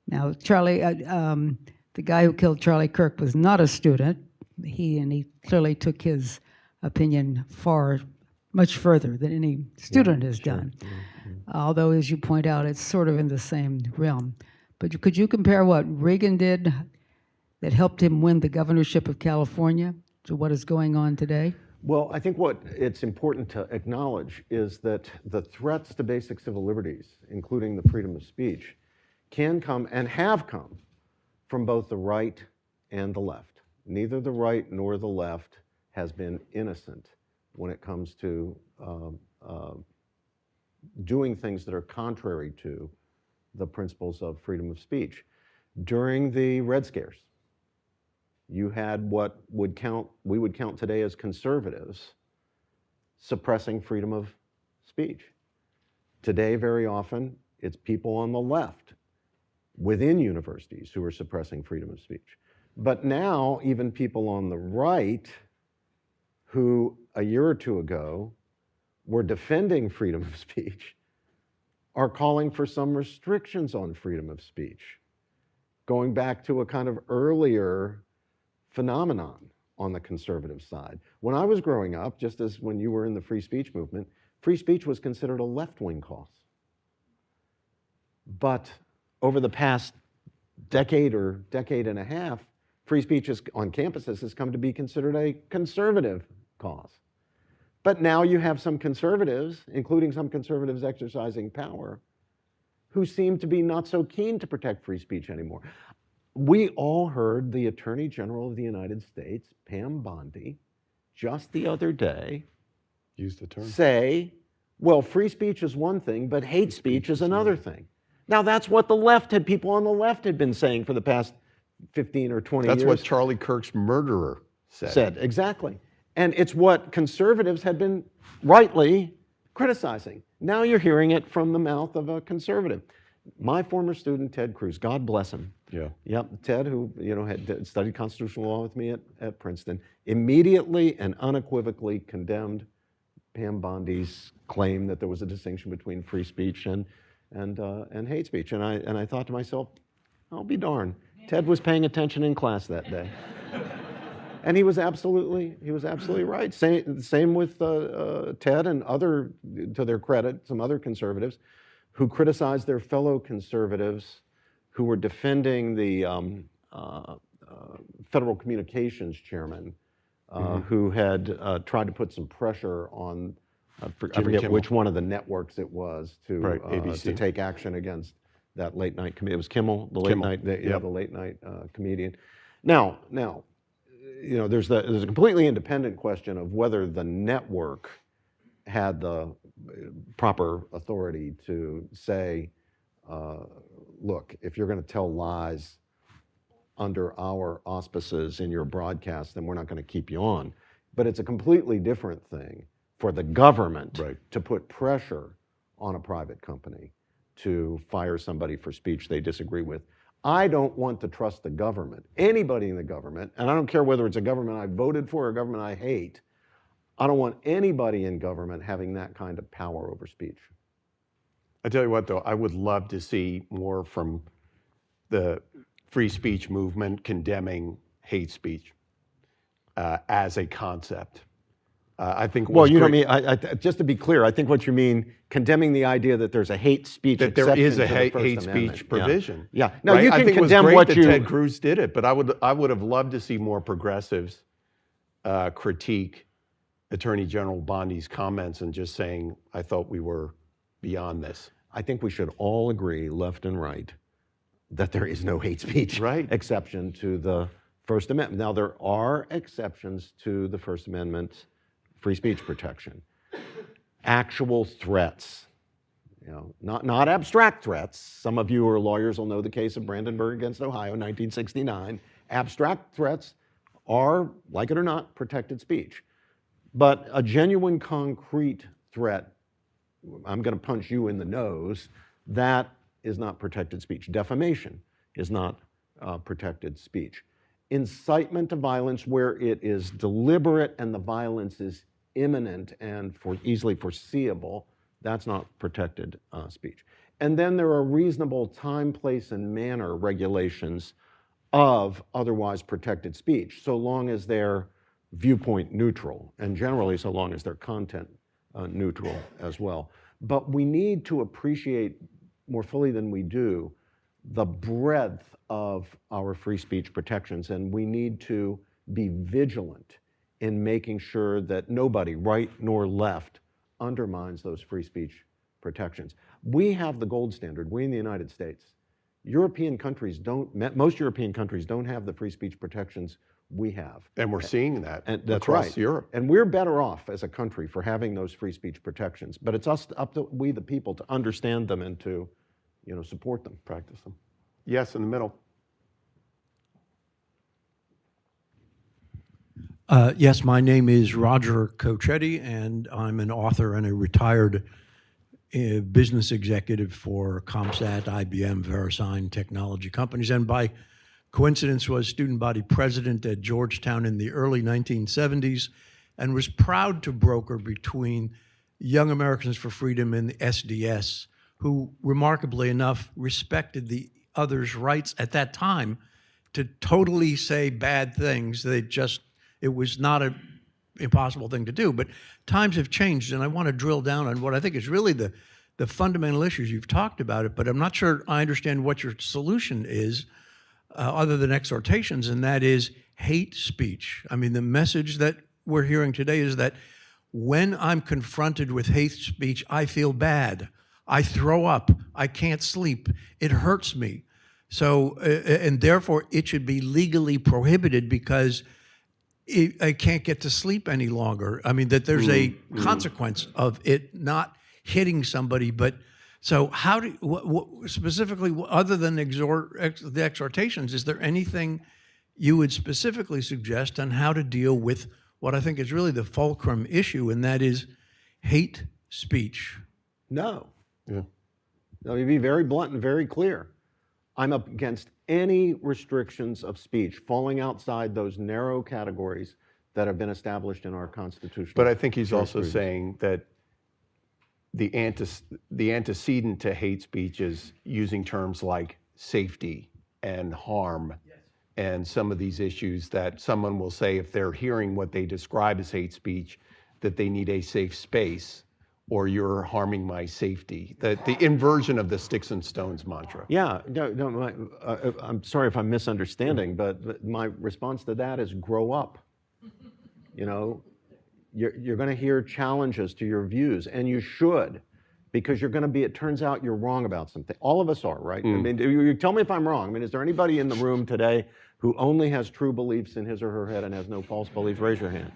[SPEAKER 5] Now, the guy who killed Charlie Kirk was not a student. He clearly took his opinion much further than any student has done. Although, as you point out, it's sort of in the same realm. But could you compare what Reagan did that helped him win the governorship of California to what is going on today?
[SPEAKER 4] Well, I think what it's important to acknowledge is that the threats to basic civil liberties, including the freedom of speech, can come and have come from both the right and the left. Neither the right nor the left has been innocent when it comes to doing things that are contrary to the principles of freedom of speech. During the Red Scares, you had what we would count today as conservatives suppressing freedom of speech. Today, very often, it's people on the left within universities who are suppressing freedom of speech. But now, even people on the right who a year or two ago were defending freedom of speech are calling for some restrictions on freedom of speech, going back to a kind of earlier phenomenon on the conservative side. When I was growing up, just as when you were in the free speech movement, free speech was considered a left-wing cause. But over the past decade or decade and a half, free speech on campuses has come to be considered a conservative cause. But now you have some conservatives, including some conservatives exercising power, who seem to be not so keen to protect free speech anymore. We all heard the Attorney General of the United States, Pam Bondi, just the other day,
[SPEAKER 3] Use the term.
[SPEAKER 4] say, well, free speech is one thing, but hate speech is another thing. Now, that's what people on the left had been saying for the past 15 or 20 years.
[SPEAKER 3] That's what Charlie Kirk's murderer said.
[SPEAKER 4] Exactly. And it's what conservatives had been rightly criticizing. Now you're hearing it from the mouth of a conservative. My former student, Ted Cruz, God bless him.
[SPEAKER 3] Yeah.
[SPEAKER 4] Yep, Ted, who had studied constitutional law with me at Princeton, immediately and unequivocally condemned Pam Bondi's claim that there was a distinction between free speech and hate speech. And I thought to myself, I'll be darned. Ted was paying attention in class that day. And he was absolutely right. Same with Ted and other, to their credit, some other conservatives who criticized their fellow conservatives who were defending the Federal Communications chairman who had tried to put some pressure on, I forget
[SPEAKER 3] Kimmel.
[SPEAKER 4] which one of the networks it was to
[SPEAKER 3] ABC.
[SPEAKER 4] take action against that late night comedian. It was Kimmel, the late
[SPEAKER 3] Kimmel.
[SPEAKER 4] night, the late night comedian. Now, there's a completely independent question of whether the network had the proper authority to say, look, if you're going to tell lies under our auspices in your broadcast, then we're not going to keep you on. But it's a completely different thing for the government to put pressure on a private company to fire somebody for speech they disagree with. I don't want to trust the government, anybody in the government, and I don't care whether it's a government I voted for or a government I hate. I don't want anybody in government having that kind of power over speech.
[SPEAKER 3] I tell you what, though, I would love to see more from the free speech movement condemning hate speech as a concept. I think.
[SPEAKER 4] Well, you know what I mean. Just to be clear, I think what you mean condemning the idea that there's a hate speech
[SPEAKER 3] that there is a
[SPEAKER 4] exception to the First
[SPEAKER 3] hate
[SPEAKER 4] Amendment.
[SPEAKER 3] speech provision.
[SPEAKER 4] Yeah. No,
[SPEAKER 3] right?
[SPEAKER 4] you can
[SPEAKER 3] I think
[SPEAKER 4] condemn
[SPEAKER 3] it was
[SPEAKER 4] what
[SPEAKER 3] great
[SPEAKER 4] you.
[SPEAKER 3] that Ted Cruz did it, but I would have loved to see more progressives critique Attorney General Bondi's comments and just saying, I thought we were beyond this.
[SPEAKER 4] I think we should all agree, left and right, that there is no hate speech exception to the First Amendment. Now, there are exceptions to the First Amendment free speech protection. Actual threats, not abstract threats. Some of you who are lawyers will know the case of Brandenburg against Ohio, 1969. Abstract threats are, like it or not, protected speech. But a genuine, concrete threat, I'm going to punch you in the nose, that is not protected speech. Defamation is not protected speech. Incitement to violence where it is deliberate and the violence is imminent and easily foreseeable, that's not protected speech. And then there are reasonable time, place, and manner regulations of otherwise protected speech, so long as they're viewpoint neutral, and generally so long as they're content neutral as well. But we need to appreciate more fully than we do the breadth of our free speech protections, and we need to be vigilant in making sure that nobody, right nor left, undermines those free speech protections. We have the gold standard, we in the United States. European countries don't, most European countries don't have the free speech protections we have.
[SPEAKER 3] And we're seeing that
[SPEAKER 4] That's
[SPEAKER 3] across
[SPEAKER 4] right.
[SPEAKER 3] Europe.
[SPEAKER 4] And we're better off as a country for having those free speech protections. But it's up to we, the people, to understand them and to, support them.
[SPEAKER 3] Practice them. Yes, in the middle.
[SPEAKER 6] Yes, my name is Roger Cochetti, and I'm an author and a retired business executive for ComSat, IBM, VeriSign technology companies, and by coincidence was student body president at Georgetown in the early 1970s, and was proud to broker between Young Americans for Freedom and the SDS, who remarkably enough respected the others' rights at that time to totally say bad things. It was not an impossible thing to do, but times have changed, and I want to drill down on what I think is really the fundamental issues. You've talked about it, but I'm not sure I understand what your solution is, other than exhortations, and that is hate speech. I mean, the message that we're hearing today is that when I'm confronted with hate speech, I feel bad. I throw up. I can't sleep. It hurts me. So, and therefore, it should be legally prohibited because I can't get to sleep any longer. I mean, that there's a consequence of it not hitting somebody. But so how do, specifically, other than the exhortations, is there anything you would specifically suggest on how to deal with what I think is really the fulcrum issue, and that is hate speech?
[SPEAKER 4] No.
[SPEAKER 3] Yeah.
[SPEAKER 4] Let me be very blunt and very clear. I'm up against any restrictions of speech falling outside those narrow categories that have been established in our Constitution.
[SPEAKER 3] But I think he's also saying that the antecedent to hate speech is using terms like safety and harm, and some of these issues that someone will say if they're hearing what they describe as hate speech, that they need a safe space, or you're harming my safety. The inversion of the sticks and stones mantra.
[SPEAKER 4] Yeah, I'm sorry if I'm misunderstanding, but my response to that is grow up. You're going to hear challenges to your views, and you should, because you're going to be, it turns out you're wrong about something. All of us are, right? I mean, you tell me if I'm wrong. I mean, is there anybody in the room today who only has true beliefs in his or her head and has no false beliefs? Raise your hand.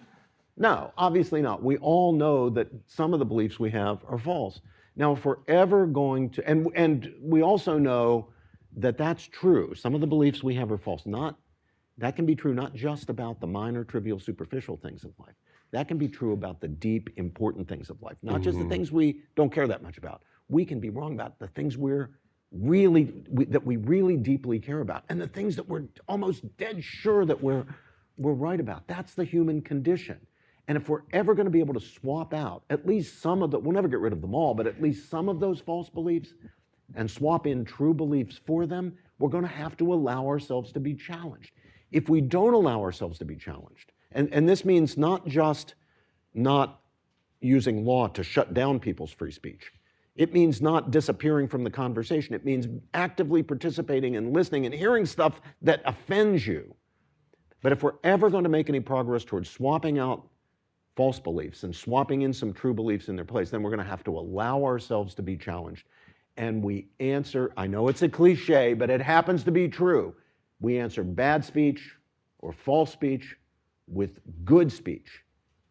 [SPEAKER 4] No, obviously not. We all know that some of the beliefs we have are false. Now, if we're ever going to, and we also know that that's true. Some of the beliefs we have are false. That can be true not just about the minor, trivial, superficial things of life. That can be true about the deep, important things of life, not just the things we don't care that much about. We can be wrong about the things that we really deeply care about, and the things that we're almost dead sure that we're right about. That's the human condition. And if we're ever going to be able to swap out at least some of we'll never get rid of them all, but at least some of those false beliefs and swap in true beliefs for them, we're going to have to allow ourselves to be challenged. If we don't allow ourselves to be challenged, and this means not just not using law to shut down people's free speech. It means not disappearing from the conversation. It means actively participating and listening and hearing stuff that offends you. But if we're ever going to make any progress towards swapping out false beliefs and swapping in some true beliefs in their place, then we're going to have to allow ourselves to be challenged. And we answer, I know it's a cliche, but it happens to be true. We answer bad speech or false speech with good speech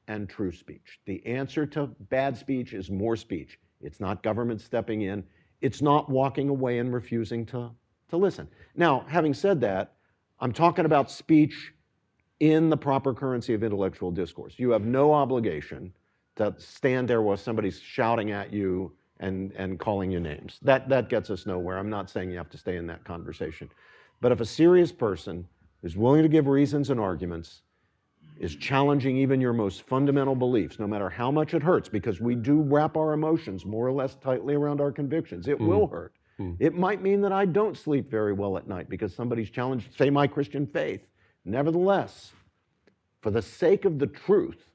[SPEAKER 4] and true speech. The answer to bad speech is more speech. It's not government stepping in. It's not walking away and refusing to listen. Now, having said that, I'm talking about speech in the proper currency of intellectual discourse. You have no obligation to stand there while somebody's shouting at you and calling you names. That gets us nowhere. I'm not saying you have to stay in that conversation. But if a serious person is willing to give reasons and arguments, is challenging even your most fundamental beliefs, no matter how much it hurts, because we do wrap our emotions more or less tightly around our convictions. It will hurt. It might mean that I don't sleep very well at night because somebody's challenged, say, my Christian faith. Nevertheless, for the sake of the truth,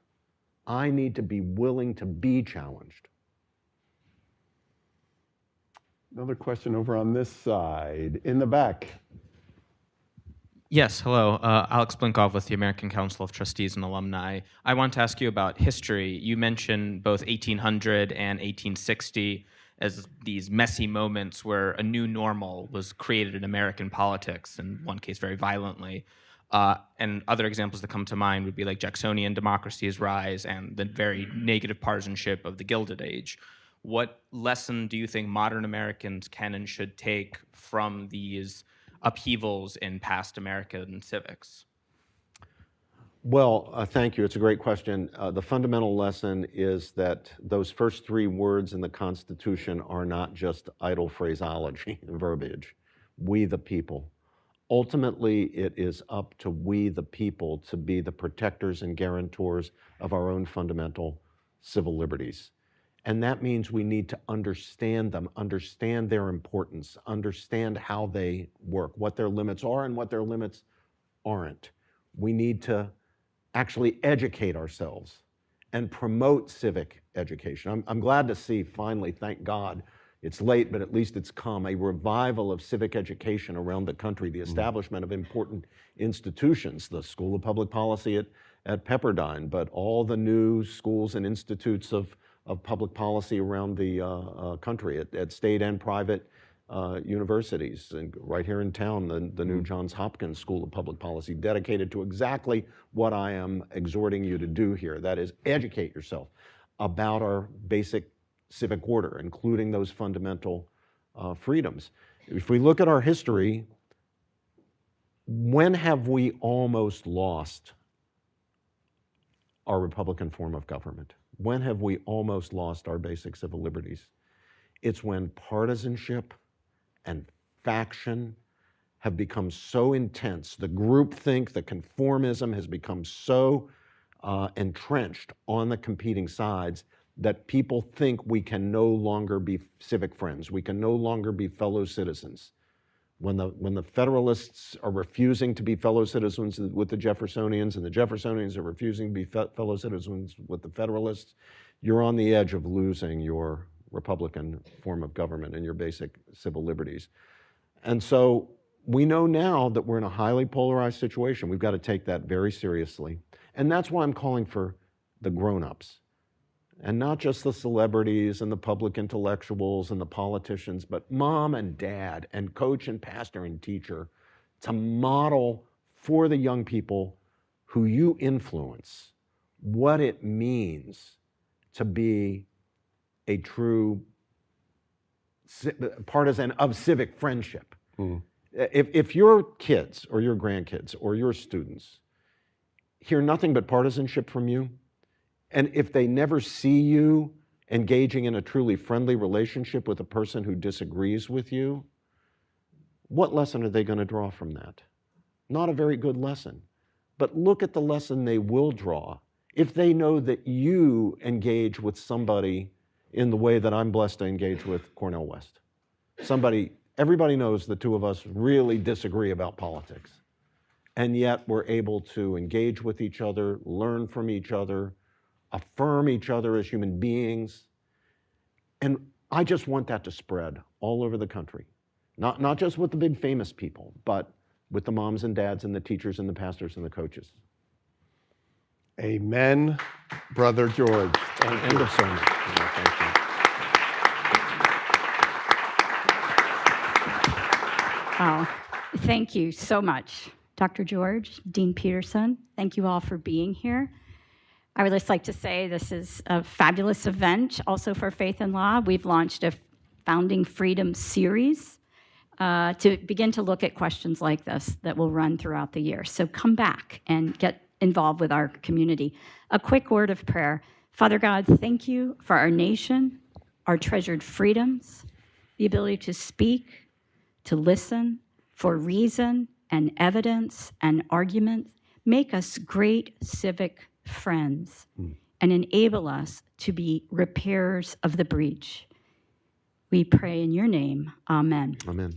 [SPEAKER 4] I need to be willing to be challenged.
[SPEAKER 3] Another question over on this side, in the back.
[SPEAKER 7] Yes, hello. Alex Blinkoff with the American Council of Trustees and Alumni. I want to ask you about history. You mentioned both 1800 and 1860 as these messy moments where a new normal was created in American politics, in one case very violently. And other examples that come to mind would be like Jacksonian democracy's rise and the very negative partisanship of the Gilded Age. What lesson do you think modern Americans can and should take from these upheavals in past American civics?
[SPEAKER 4] Well, thank you. It's a great question. The fundamental lesson is that those first three words in the Constitution are not just idle phraseology and verbiage. We the people. Ultimately, it is up to we the people to be the protectors and guarantors of our own fundamental civil liberties. And that means we need to understand them, understand their importance, understand how they work, what their limits are and what their limits aren't. We need to actually educate ourselves and promote civic education. I'm glad to see finally, thank God, it's late, but at least it's come, a revival of civic education around the country, the establishment of important institutions, the School of Public Policy at Pepperdine, but all the new schools and institutes of public policy around the country at state and private universities. And right here in town, the new Johns Hopkins School of Public Policy, dedicated to exactly what I am exhorting you to do here. That is, educate yourself about our basic civic order, including those fundamental freedoms. If we look at our history, when have we almost lost our Republican form of government? When have we almost lost our basic civil liberties? It's when partisanship and faction have become so intense, the groupthink, the conformism has become so entrenched on the competing sides that people think we can no longer be civic friends, we can no longer be fellow citizens. When the Federalists are refusing to be fellow citizens with the Jeffersonians, and the Jeffersonians are refusing to be fellow citizens with the Federalists, you're on the edge of losing your Republican form of government and your basic civil liberties. And so we know now that we're in a highly polarized situation. We've got to take that very seriously. And that's why I'm calling for the grown-ups. And not just the celebrities and the public intellectuals and the politicians, but mom and dad and coach and pastor and teacher to model for the young people who you influence what it means to be a true partisan of civic friendship. If your kids or your grandkids or your students hear nothing but partisanship from you, and if they never see you engaging in a truly friendly relationship with a person who disagrees with you, what lesson are they going to draw from that? Not a very good lesson. But look at the lesson they will draw if they know that you engage with somebody in the way that I'm blessed to engage with Cornel West. Everybody knows the two of us really disagree about politics. And yet we're able to engage with each other, learn from each other, affirm each other as human beings. And I just want that to spread all over the country. Not just with the big famous people, but with the moms and dads and the teachers and the pastors and the coaches.
[SPEAKER 3] Amen, Brother George.
[SPEAKER 4] End of sermon. Thank you.
[SPEAKER 1] Oh, thank you so much, Dr. George, Dean Peterson. Thank you all for being here. I would just like to say this is a fabulous event also for Faith and Law. We've launched a Founding Freedom series to begin to look at questions like this that will run throughout the year. So come back and get involved with our community. A quick word of prayer. Father God, thank you for our nation, our treasured freedoms, the ability to speak, to listen, for reason and evidence and argument, make us great civic friends, and enable us to be repairers of the breach. We pray in your name. Amen.
[SPEAKER 4] Amen.